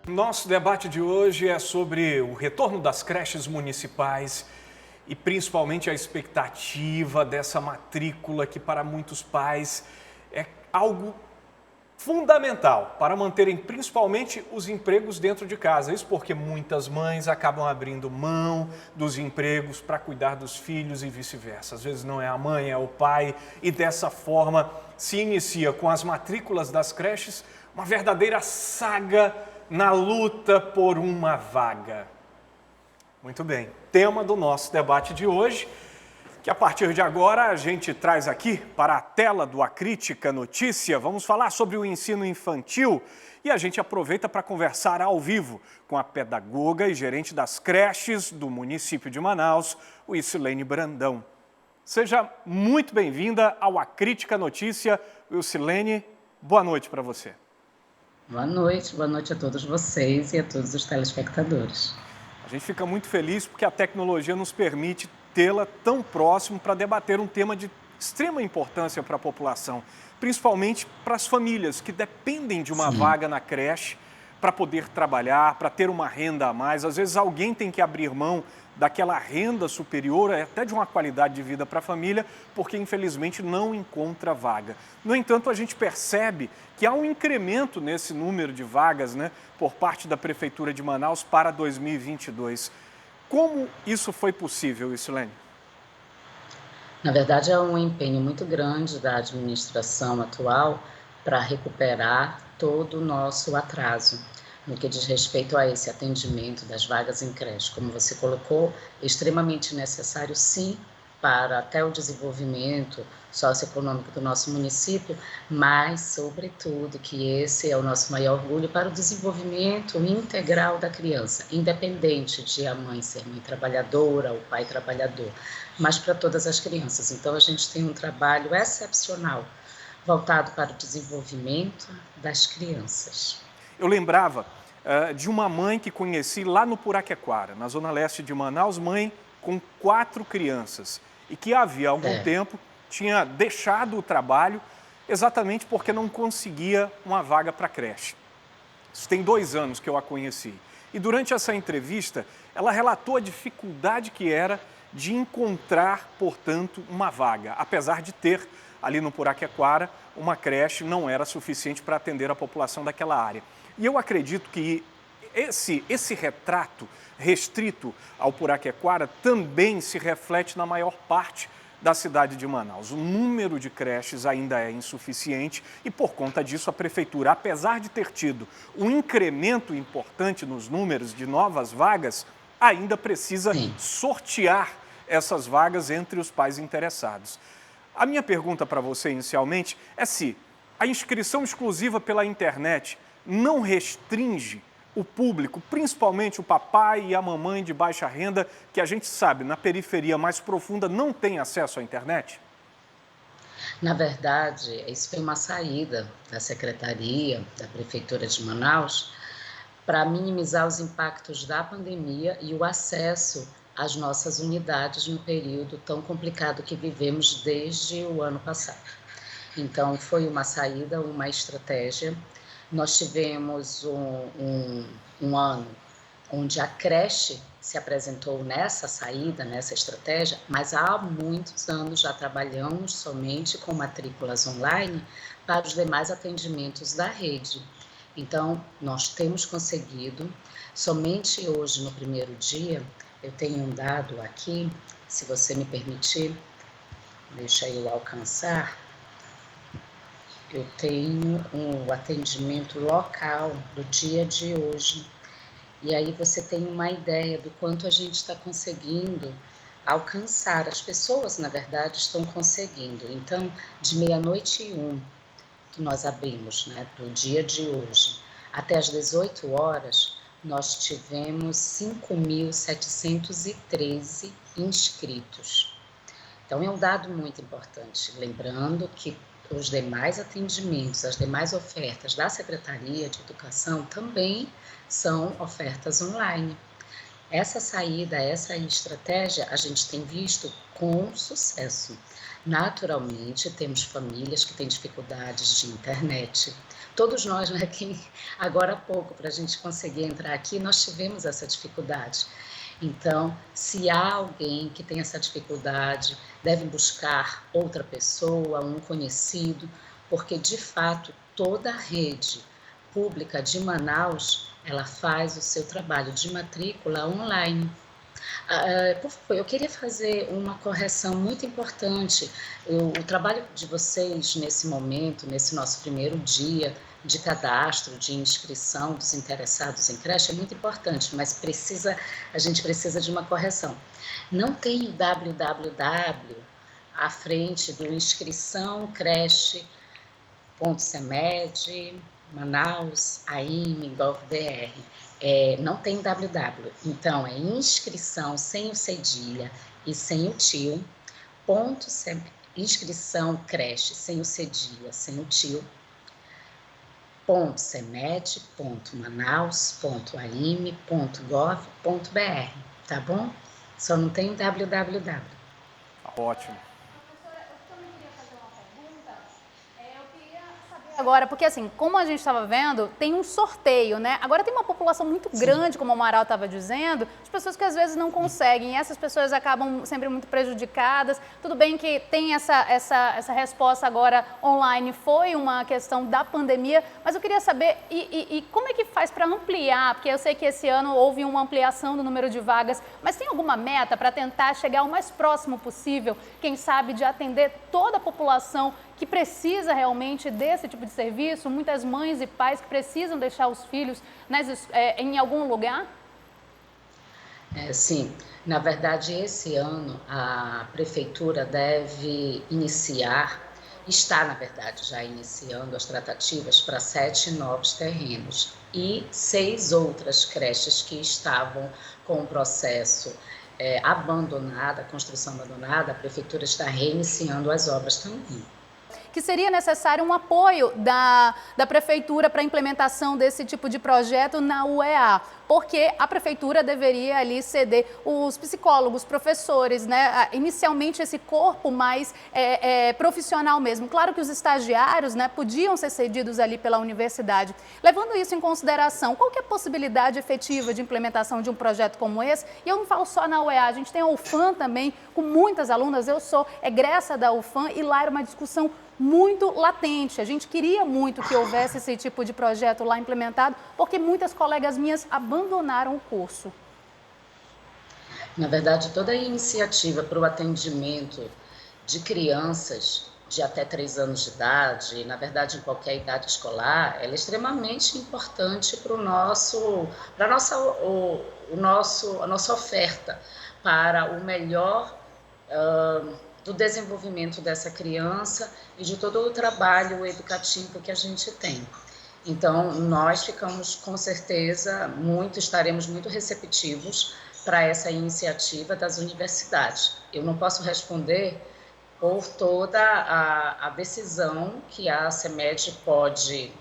Nosso debate de hoje é sobre o retorno das creches municipais e principalmente a expectativa dessa matrícula que para muitos pais é algo fundamental para manterem principalmente os empregos dentro de casa. Isso porque muitas mães acabam abrindo mão dos empregos para cuidar dos filhos e vice-versa. Às vezes não é a mãe, é o pai, e dessa forma se inicia com as matrículas das creches uma verdadeira saga na luta por uma vaga. Muito bem, tema do nosso debate de hoje, que a partir de agora a gente traz aqui para a tela do Acrítica Notícia. Vamos falar sobre o ensino infantil e a gente aproveita para conversar ao vivo com a pedagoga e gerente das creches do município de Manaus, o Wilcilene Brandão. Seja muito bem-vinda ao Acrítica Notícia. Wilcilene, boa noite para você. Boa noite a todos vocês e a todos os telespectadores. A gente fica muito feliz porque a tecnologia nos permite tê-la tão próximo para debater um tema de extrema importância para a população, principalmente para as famílias que dependem de uma vaga na creche para poder trabalhar, para ter uma renda a mais. Às vezes alguém tem que abrir mão daquela renda superior, até de uma qualidade de vida para a família, porque infelizmente não encontra vaga. No entanto, a gente percebe que há um incremento nesse número de vagas, por parte da Prefeitura de Manaus para 2022. Como isso foi possível, Wilcilene? Na verdade, é um empenho muito grande da administração atual para recuperar todo o nosso atraso no que diz respeito a esse atendimento das vagas em creche. Como você colocou, é extremamente necessário, sim, para até o desenvolvimento socioeconômico do nosso município, mas, sobretudo, que esse é o nosso maior orgulho para o desenvolvimento integral da criança, independente de a mãe ser mãe trabalhadora, o pai trabalhador, mas para todas as crianças. Então, a gente tem um trabalho excepcional voltado para o desenvolvimento das crianças. Eu lembrava de uma mãe que conheci lá no Puraquequara, na zona leste de Manaus, mãe com 4 crianças, e que havia algum tempo tinha deixado o trabalho exatamente porque não conseguia uma vaga para creche. Isso tem 2 anos que eu a conheci. E durante essa entrevista, ela relatou a dificuldade que era de encontrar, portanto, uma vaga. Apesar de ter ali no Puraquequara, uma creche não era suficiente para atender a população daquela área. E eu acredito que esse retrato restrito ao Puraquequara também se reflete na maior parte da cidade de Manaus. O número de creches ainda é insuficiente e, por conta disso, a Prefeitura, apesar de ter tido um incremento importante nos números de novas vagas, ainda precisa sortear essas vagas entre os pais interessados. A minha pergunta para você, inicialmente, é se a inscrição exclusiva pela internet não restringe o público, principalmente o papai e a mamãe de baixa renda, que a gente sabe, na periferia mais profunda, não tem acesso à internet? Na verdade, isso foi uma saída da Secretaria, da Prefeitura de Manaus, para minimizar os impactos da pandemia e o acesso às nossas unidades no período tão complicado que vivemos desde o ano passado. Então, foi uma saída, uma estratégia. Nós tivemos um ano onde a creche se apresentou nessa saída, nessa estratégia, mas há muitos anos já trabalhamos somente com matrículas online para os demais atendimentos da rede. Então, nós temos conseguido, somente hoje, no primeiro dia, eu tenho um dado aqui, se você me permitir, deixa eu alcançar. Eu tenho um atendimento local do dia de hoje. E aí você tem uma ideia do quanto a gente está conseguindo alcançar. As pessoas, na verdade, estão conseguindo. Então, de 12h01, que nós abrimos, do dia de hoje, até as 18 horas, nós tivemos 5.713 inscritos. Então, é um dado muito importante. Lembrando que os demais atendimentos, as demais ofertas da Secretaria de Educação também são ofertas online. Essa saída, essa estratégia, a gente tem visto com sucesso. Naturalmente, temos famílias que têm dificuldades de internet. Todos nós, né, agora há pouco, para a gente conseguir entrar aqui, nós tivemos essa dificuldade. Então, se há alguém que tem essa dificuldade, deve buscar outra pessoa, um conhecido, porque de fato toda a rede pública de Manaus, ela faz o seu trabalho de matrícula online. Por favor, eu queria fazer uma correção muito importante. O trabalho de vocês nesse momento, nesse nosso primeiro dia de cadastro, de inscrição dos interessados em creche é muito importante, mas a gente precisa de uma correção. Não tem o www à frente do inscriçãocreche.semed, Manaus, AIM, GovBR. Não tem www, então é inscrição sem o cedilha e sem o tio, inscrição creche sem o cedilha, sem o tio, .semed.manaus.aime.gov.br, tá bom? Só não tem www. Ótimo. Agora, porque assim, como a gente estava vendo, tem um sorteio, né? Agora tem uma população muito grande, como o Amaral estava dizendo, de pessoas que às vezes não conseguem, e essas pessoas acabam sempre muito prejudicadas. Tudo bem que tem essa resposta agora online, foi uma questão da pandemia, mas eu queria saber, e como é que faz para ampliar? Porque eu sei que esse ano houve uma ampliação do número de vagas, mas tem alguma meta para tentar chegar o mais próximo possível, quem sabe, de atender toda a população que precisa realmente desse tipo de serviço, muitas mães e pais que precisam deixar os filhos em algum lugar? Sim, na verdade, esse ano a prefeitura deve está, na verdade, já iniciando as tratativas para 7 novos terrenos e 6 outras creches que estavam com o processo abandonado, a construção abandonada, a prefeitura está reiniciando as obras também. Que seria necessário um apoio da prefeitura para a implementação desse tipo de projeto na UEA, porque a prefeitura deveria ali ceder os psicólogos, professores, né? Inicialmente esse corpo mais profissional mesmo. Claro que os estagiários, né, podiam ser cedidos ali pela universidade. Levando isso em consideração, qual que é a possibilidade efetiva de implementação de um projeto como esse? E eu não falo só na UEA, a gente tem a UFAM também, com muitas alunas. Eu sou egressa da UFAM e lá era uma discussão muito latente. A gente queria muito que houvesse esse tipo de projeto lá implementado, porque muitas colegas minhas abandonaram o curso. Na verdade, toda a iniciativa para o atendimento de crianças de até 3 anos de idade, na verdade em qualquer idade escolar, ela é extremamente importante para a nossa oferta, para o melhor do desenvolvimento dessa criança e de todo o trabalho educativo que a gente tem. Então, nós ficamos com certeza estaremos muito receptivos para essa iniciativa das universidades. Eu não posso responder por toda a decisão que a CEMED pode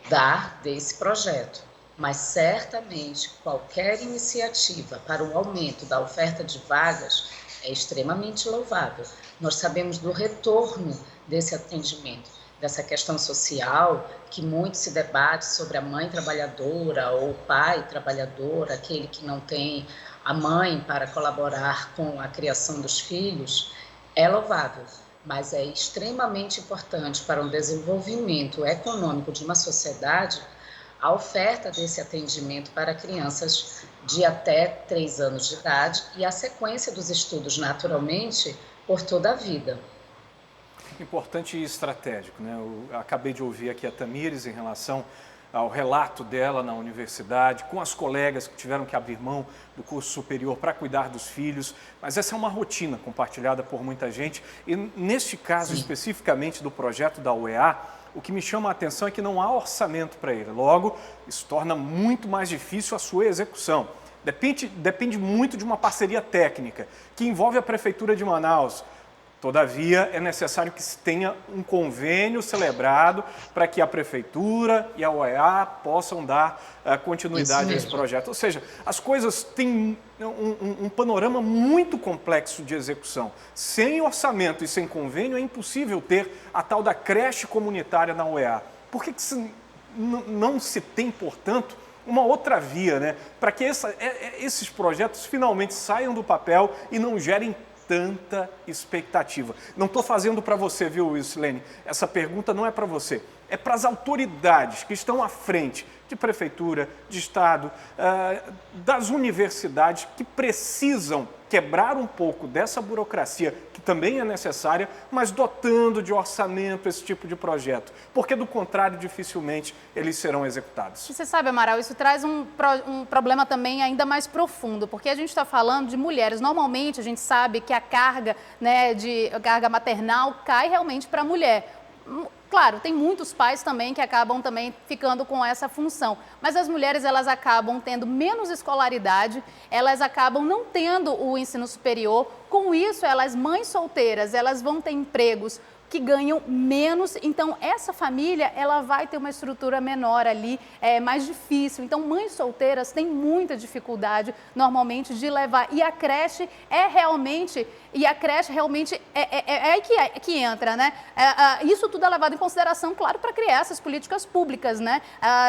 dar desse projeto, mas certamente qualquer iniciativa para o aumento da oferta de vagas é extremamente louvável. Nós sabemos do retorno desse atendimento, dessa questão social, que muito se debate sobre a mãe trabalhadora ou o pai trabalhador, aquele que não tem a mãe para colaborar com a criação dos filhos, é louvável, mas é extremamente importante para o desenvolvimento econômico de uma sociedade a oferta desse atendimento para crianças de até 3 anos de idade e a sequência dos estudos, naturalmente, por toda a vida. Importante e estratégico, né? Eu acabei de ouvir aqui a Tamires em relação ao relato dela na universidade, com as colegas que tiveram que abrir mão do curso superior para cuidar dos filhos, mas essa é uma rotina compartilhada por muita gente e neste caso especificamente do projeto da UEA, o que me chama a atenção é que não há orçamento para ele, logo isso torna muito mais difícil a sua execução. Depende muito de uma parceria técnica que envolve a Prefeitura de Manaus, Todavia, é necessário que se tenha um convênio celebrado para que a Prefeitura e a OEA possam dar continuidade a esse projeto. Ou seja, as coisas têm um panorama muito complexo de execução. Sem orçamento e sem convênio, é impossível ter a tal da creche comunitária na OEA. Por que não se tem, portanto, uma outra via, né, para que esses projetos finalmente saiam do papel e não gerem tanta expectativa? Não estou fazendo para você, viu, Wilsilene? Essa pergunta não é para você. É para as autoridades que estão à frente de prefeitura, de estado, das universidades, que precisam quebrar um pouco dessa burocracia, que também é necessária, mas dotando de orçamento esse tipo de projeto, porque do contrário, dificilmente eles serão executados. Você sabe, Amaral, isso traz um problema também ainda mais profundo, porque a gente está falando de mulheres. Normalmente a gente sabe que a carga, né, a carga maternal cai realmente para a mulher. Claro, tem muitos pais também que acabam também ficando com essa função, mas as mulheres, elas acabam tendo menos escolaridade, elas acabam não tendo o ensino superior. Com isso, elas, mães solteiras, elas vão ter empregos que ganham menos, então essa família, ela vai ter uma estrutura menor ali, mais difícil. Então, mães solteiras têm muita dificuldade, normalmente, de levar. E a creche realmente é aí que entra, né? Isso tudo é levado em consideração, claro, para criar essas políticas públicas, né?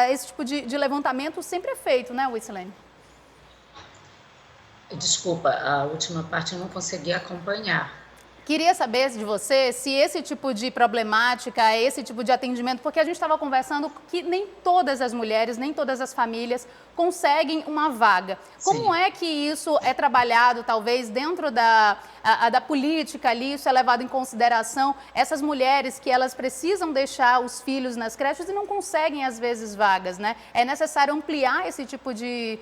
Esse tipo de levantamento sempre é feito, né, Wilsilene? Desculpa, a última parte eu não consegui acompanhar. Queria saber de você se esse tipo de problemática, esse tipo de atendimento, porque a gente estava conversando que nem todas as mulheres, nem todas as famílias conseguem uma vaga. Como Sim. é que isso é trabalhado, talvez, dentro da política ali, isso é levado em consideração? Essas mulheres que elas precisam deixar os filhos nas creches e não conseguem, às vezes, vagas, né? É necessário ampliar esse tipo de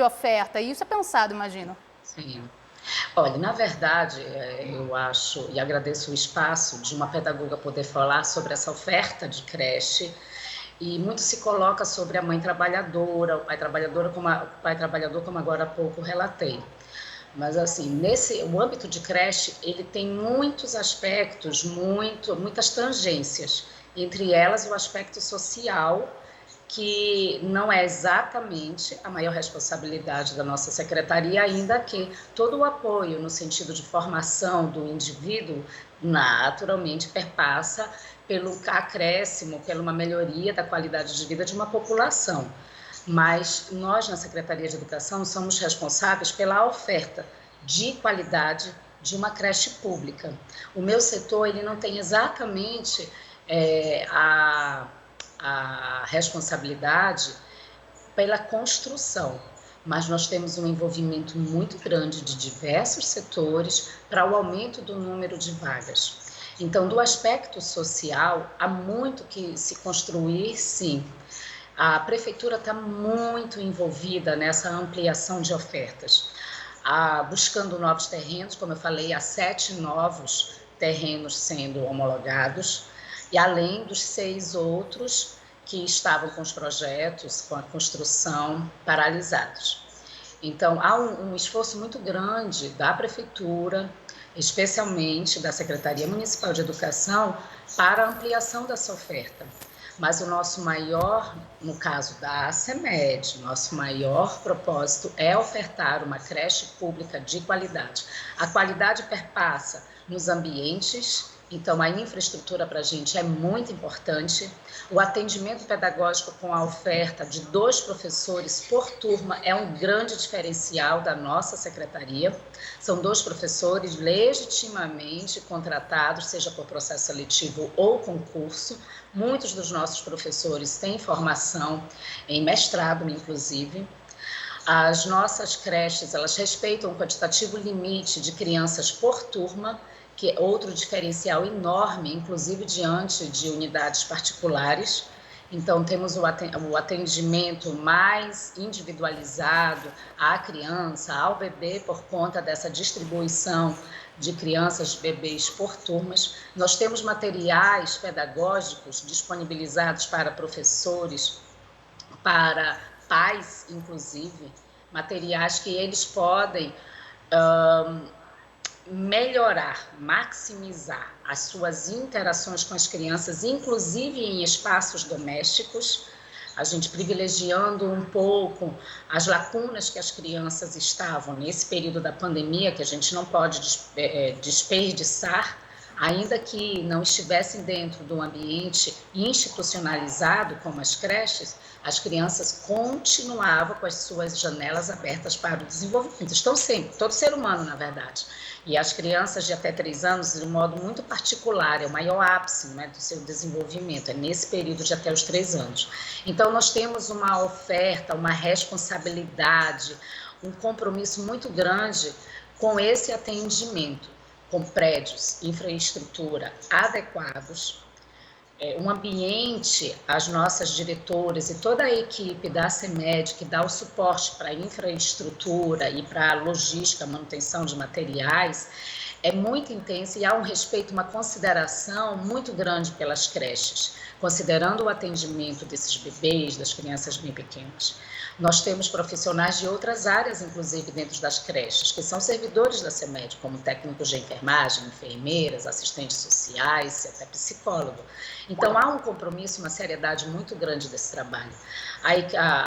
oferta, e isso é pensado, imagino. Sim. Olha, na verdade, eu acho e agradeço o espaço de uma pedagoga poder falar sobre essa oferta de creche, e muito se coloca sobre a mãe trabalhadora, o pai trabalhador, como agora há pouco relatei. Mas assim, o âmbito de creche, ele tem muitos aspectos, muitas tangências, entre elas o aspecto social, que não é exatamente a maior responsabilidade da nossa secretaria, ainda que todo o apoio no sentido de formação do indivíduo naturalmente perpassa pelo acréscimo, pela uma melhoria da qualidade de vida de uma população. Mas nós, na Secretaria de Educação, somos responsáveis pela oferta de qualidade de uma creche pública. O meu setor, ele não tem exatamente a responsabilidade pela construção, mas nós temos um envolvimento muito grande de diversos setores para o aumento do número de vagas. Então, do aspecto social, há muito que se construir, sim. A Prefeitura está muito envolvida nessa ampliação de ofertas, buscando novos terrenos, como eu falei, há 7 novos terrenos sendo homologados, e além dos 6 outros que estavam com os projetos, com a construção, paralisados. Então, há um esforço muito grande da Prefeitura, especialmente da Secretaria Municipal de Educação, para a ampliação dessa oferta. Mas o nosso maior, no caso da ACEMED, nosso maior propósito é ofertar uma creche pública de qualidade. A qualidade perpassa nos ambientes. Então, a infraestrutura para a gente é muito importante. O atendimento pedagógico com a oferta de 2 professores por turma é um grande diferencial da nossa secretaria. São 2 professores legitimamente contratados, seja por processo seletivo ou concurso. Muitos dos nossos professores têm formação em mestrado, inclusive. As nossas creches, elas respeitam o quantitativo limite de crianças por turma, que é outro diferencial enorme, inclusive diante de unidades particulares. Então, temos o atendimento mais individualizado à criança, ao bebê, por conta dessa distribuição de crianças, bebês por turmas. Nós temos materiais pedagógicos disponibilizados para professores, para pais, inclusive, materiais que eles podem melhorar, maximizar as suas interações com as crianças, inclusive em espaços domésticos, a gente privilegiando um pouco as lacunas que as crianças estavam nesse período da pandemia, que a gente não pode desperdiçar, ainda que não estivessem dentro de um ambiente institucionalizado, como as creches, as crianças continuavam com as suas janelas abertas para o desenvolvimento. Estão sempre, todo ser humano, na verdade. E as crianças de até 3 anos, de um modo muito particular, é o maior ápice, né, do seu desenvolvimento, é nesse período de até os 3 anos. Então, nós temos uma oferta, uma responsabilidade, um compromisso muito grande com esse atendimento, com prédios, infraestrutura adequados, um ambiente, as nossas diretoras e toda a equipe da CEMED que dá o suporte para a infraestrutura e para a logística, manutenção de materiais, é muito intensa e há um respeito, uma consideração muito grande pelas creches, considerando o atendimento desses bebês, das crianças bem pequenas. Nós temos profissionais de outras áreas, inclusive dentro das creches, que são servidores da CEMED, como técnicos de enfermagem, enfermeiras, assistentes sociais, até psicólogo. Então, há um compromisso, uma seriedade muito grande desse trabalho.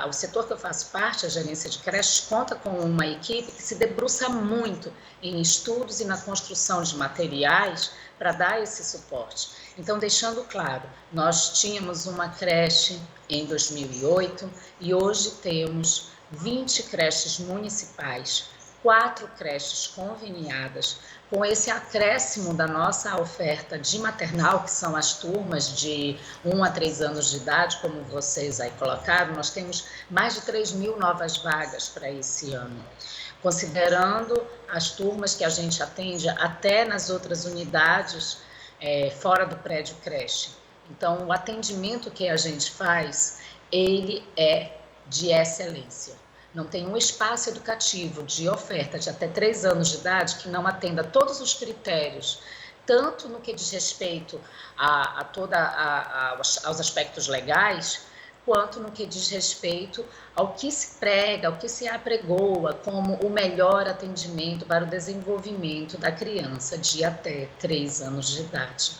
O setor que eu faço parte, a gerência de creches, conta com uma equipe que se debruça muito em estudos e na construção de materiais para dar esse suporte. Então, deixando claro, nós tínhamos uma creche em 2008 e hoje temos 20 creches municipais, 4 creches conveniadas, com esse acréscimo da nossa oferta de maternal, que são as turmas de 1 a 3 anos de idade, como vocês aí colocaram, nós temos mais de 3.000 novas vagas para esse ano. Considerando as turmas que a gente atende até nas outras unidades, fora do prédio creche. Então, o atendimento que a gente faz, ele é de excelência. Não tem um espaço educativo de oferta de até 3 anos de idade que não atenda todos os critérios, tanto no que diz respeito aos aspectos legais, quanto no que diz respeito ao que se prega, ao que se apregoa como o melhor atendimento para o desenvolvimento da criança de até 3 anos de idade.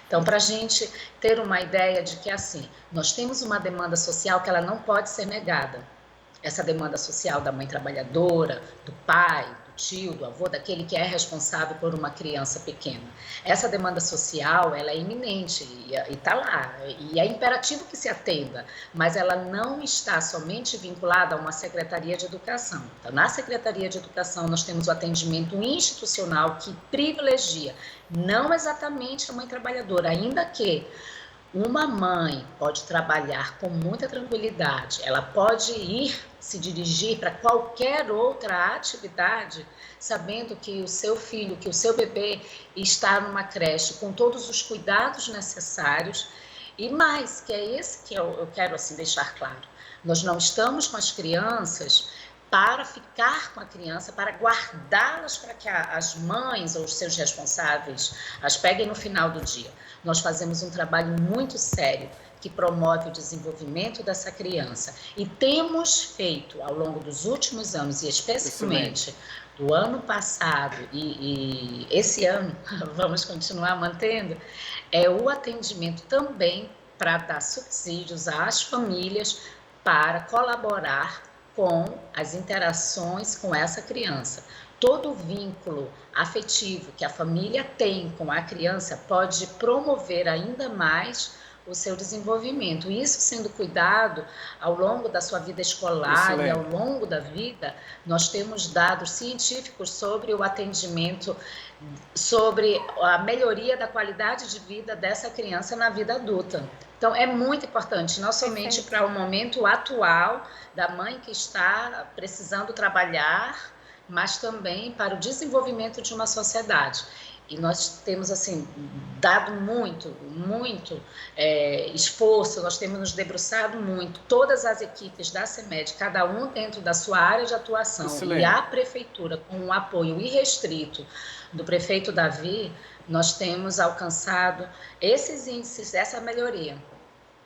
Então, para a gente ter uma ideia de que, assim, nós temos uma demanda social que ela não pode ser negada. Essa demanda social da mãe trabalhadora, do pai, do tio, do avô, daquele que é responsável por uma criança pequena. Essa demanda social, ela é iminente e está lá, e é imperativo que se atenda, mas ela não está somente vinculada a uma Secretaria de Educação. Então, na Secretaria de Educação, nós temos o atendimento institucional que privilegia, não exatamente a mãe trabalhadora, ainda que uma mãe pode trabalhar com muita tranquilidade, ela pode se dirigir para qualquer outra atividade, sabendo que o seu filho, que o seu bebê está numa creche com todos os cuidados necessários e mais, que é esse que eu quero assim deixar claro. Nós não estamos com as crianças para ficar com a criança, para guardá-las para que as mães ou os seus responsáveis as peguem no final do dia. Nós fazemos um trabalho muito sério que promove o desenvolvimento dessa criança. E temos feito, ao longo dos últimos anos, e especialmente do ano passado e esse ano, vamos continuar mantendo, o atendimento também para dar subsídios às famílias para colaborar com as interações com essa criança. Todo vínculo afetivo que a família tem com a criança pode promover ainda mais o seu desenvolvimento. Isso sendo cuidado ao longo da sua vida escolar. Excelente. E ao longo da vida, nós temos dados científicos sobre o atendimento, sobre a melhoria da qualidade de vida dessa criança na vida adulta. Então, é muito importante, não somente para o momento atual da mãe que está precisando trabalhar, mas também para o desenvolvimento de uma sociedade. E nós temos, assim, dado muito esforço, nós temos nos debruçado muito, todas as equipes da CEMED, cada um dentro da sua área de atuação. Excelente. E a Prefeitura, com um apoio irrestrito do prefeito Davi, nós temos alcançado esses índices, essa melhoria.